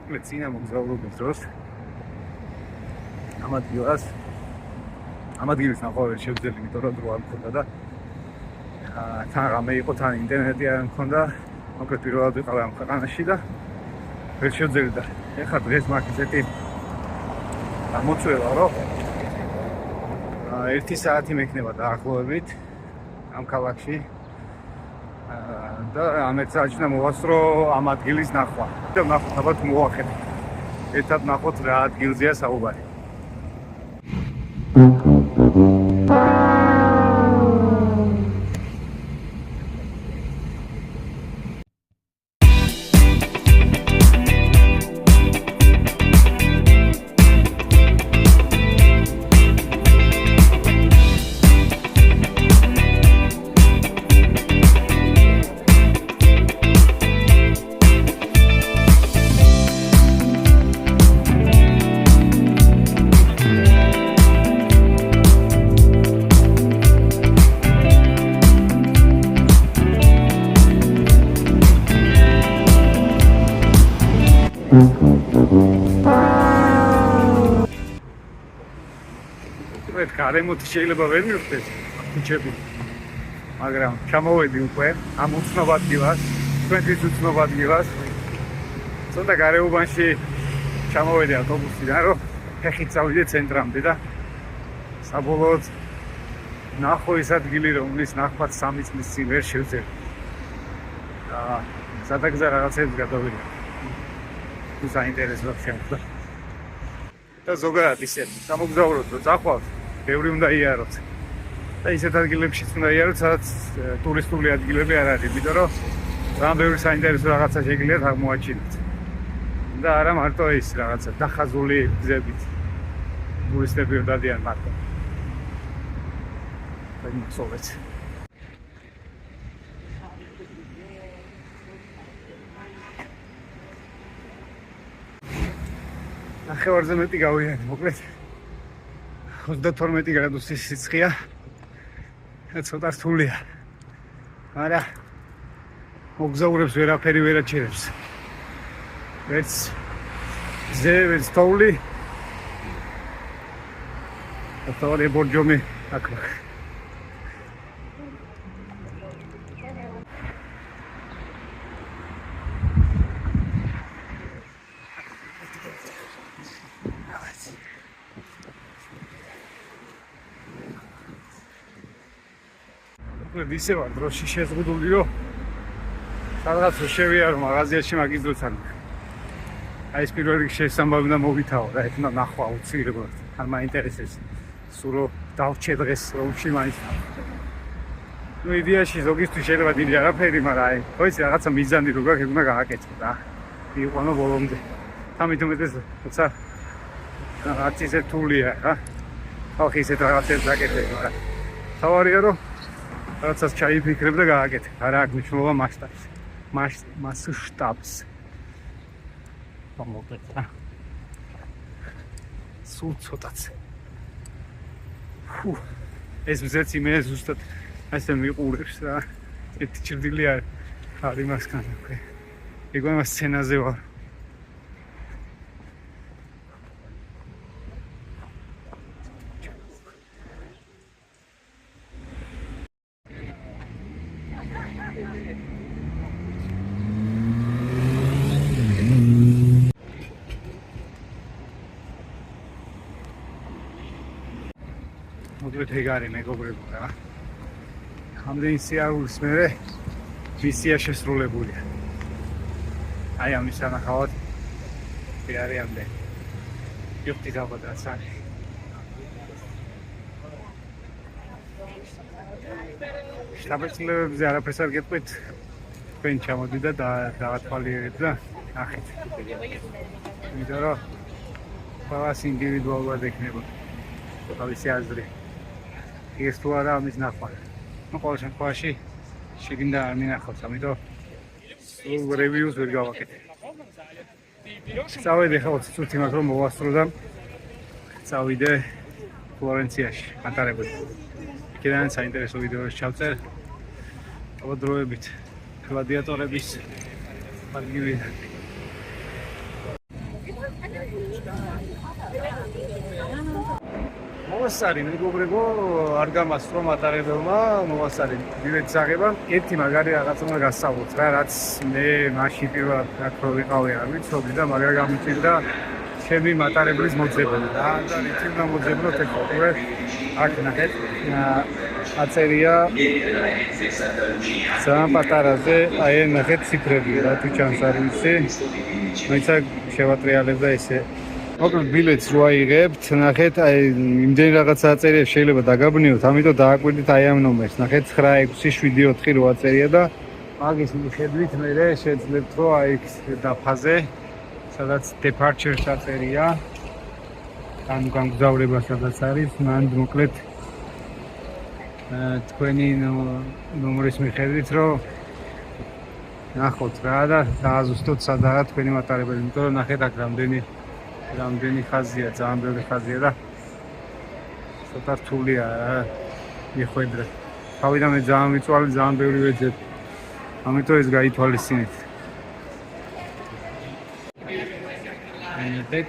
მოკლედ წინა მოგზაურობის დროს ამ ადგილას ნახვა ვერ შევძელი, იმიტომ რომ დრო არ მქონდა და თან რამე იყო, თან ინტერნეტი არ მქონდა. მოკლედ პირველად ვიყავი ამ ქვეყანაში და ვერ შევძელი და ეხლა დღეს მაქვს ესეთი მოწვევა, რომ 1 საათი მექნება დაახლოებით ამ ქალაქში და ამ 1 საათში და მოვასწრო ამ ადგილის ნახვა. და ნახოთ, ალბათ მოვახედოთ. ერთად ნახოთ რა ადგილზეა საუბარი. გარემოთ შეიძლება ვერ მივხვდეთ ქუჩები, მაგრამ ჩამოვედი უკვე ამ უცნობ ადგილას, თქვენთვის უცნობ ადგილას. ცოტა გარეუბანში ჩამოვედი ავტობუსიდან, რომ ფეხით წავიდე ცენტრამდე და საბოლოოდ ნახო ეს ადგილი, რომლის ნახვაც 3 წლის წინ ვერ შევძელი. და სადაგზა რაღაცებს გადავიდა. თუ საინტერესოა შემდგა. და ზოგადად ისე სამოგზაუროდ რო წახვალთ, ბევრი უნდა იაროთ. და ისეთ ადგილებშიც უნდა იაროთ, სადაც ტურისტული ადგილები არ არის, იმიტომ რომ ძალიან ბევრი საინტერესო რაღაცა შეგიძლიათ აღმოაჩინოთ. და არა მარტო ის რაღაცა დახაზული გზებით ტურისტები რომ დადიან მარტო. და იმასოვეთ. ნახევარზე მეტი გავიარე, მოკლედ 32 გრადუსის სიცხეა. ცოტა რთულია. მაგრამ მოგზაურებს ვერაფერი ვერ აჩერებს. ვერც გზე, ვერც თოვლი. თოვლი ბორჯომი აქ. ისე ვარ დროში შეზღუდული, რომ სადღაც შევიარო მაღაზიაში მაგის დროს არ მაქვს. აი ეს პირველ რიგში შესამბავი უნდა მოვითაო და ეხლა ნახვა აუცილებლად. არ მაინტერესებს სულ რომ დავჭე დღეს რომში მაინც. ნუ იდეაში ზოგისთვის შეიძლება დიდი არაფერი, მაგრამ აი ხო იცი რაღაცა მიზანი რო გაქვს, უნდა გააკეთო და იყვანო ბოლომდე. ამით უმეტეს თუმცა რაღაც ისე რთულია რა. ხალხი ისეთ რაღაცებს აკეთებს, მაგრამ თავარია რომ რაღაცას ჩაიფიქრებ და გააკეთე. არა აქვს მნიშვნელობა მასშტაბს. მომოკლედ რა. სულ ცოტაც. ეს მზეც იმენ ზუსტად ასე მიყურებს რა. ერთი ჭრდილი არ იმასგან უკვე. ეგ ამ სცენაზე ვარ. მოკლედ ეგ არის მეგობრებო რა. ამდენი სიარულის მერე მისია შესრულებულია. აი ამის სანახავად არის ამდენი. იუხტი დავადაც არის. შტაბეჭდილებებზე არაფერს არ გეტყვით. თქვენ ჩამოდით და დავათვალიერეთ და ნახეთ. იმიტომ რომ ყველას ინდივიდუალურად ექნება თავისი აზრი. ეს თუ არა ამის ნახვა. ნუ ყოველ შემთხვევაში შეგინდა არ მინახავს, ამიტომ რევიუს ვერ გავაკეთე. წავედი ხა 20 წუთი მაქვს რომ მოვასწრო და წავიდე ფლორენციაში ატარებოდი. იქიდან საინტერესო ვიდეოებს ჩავწერ. ალბათ დროებით გლადიატორების პარკივიდან. მოვასწარი, მეგობრებო, არ გამასწრო მატარებელმა, მოვასწარი ბილეთის აღება. ერთი მაგარი რაღაცა უნდა გასწავლოთ რა, რაც მე მაშინ პირველად აქ რო ვიყავი არ ვიცოდი და მაგრამ გამიჭირდა ჩემი მატარებლის მოძებნა და რითი უნდა მოძებნოთ ეხლა უკვე აქ ნახეთ აწერია ძალიან პატარაზე აი ნახეთ ციფრები რა თუ ჩანს არ ვიცი მაინც შევატრიალებ და ესე მოკლედ ბილეთს რო აიღებთ ნახეთ აი იმდენ რაღაცა აწერია შეიძლება დაგაბნიოთ ამიტომ დააკვირდით აი ამ ნომერს ნახეთ 9674 რო აწერია და მაგის მიხედვით მე შეძლებთ რომ აი დაფაზე სადაც departure აწერია ან გამგზავრება სადაც არის მან მოკლედ თქვენი ნომრის მიხედვით რომ ნახოთ რა და დააზუსტოთ სადაა თქვენი მატარებელი იმიტომ რომ ნახეთ აქ რამდენი ხაზია ძალიან ბევრი ხაზია და ცოტა რთულია რა მიხვედრე თავიდან მე ძალიან მიწვალი ძალიან ბევრი ვეძებ ამიტომ ეს გაითვალისწინეთ ნახეთ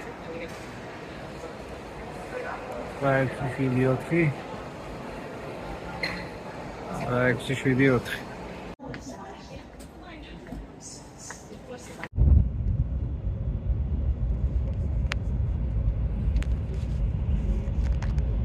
674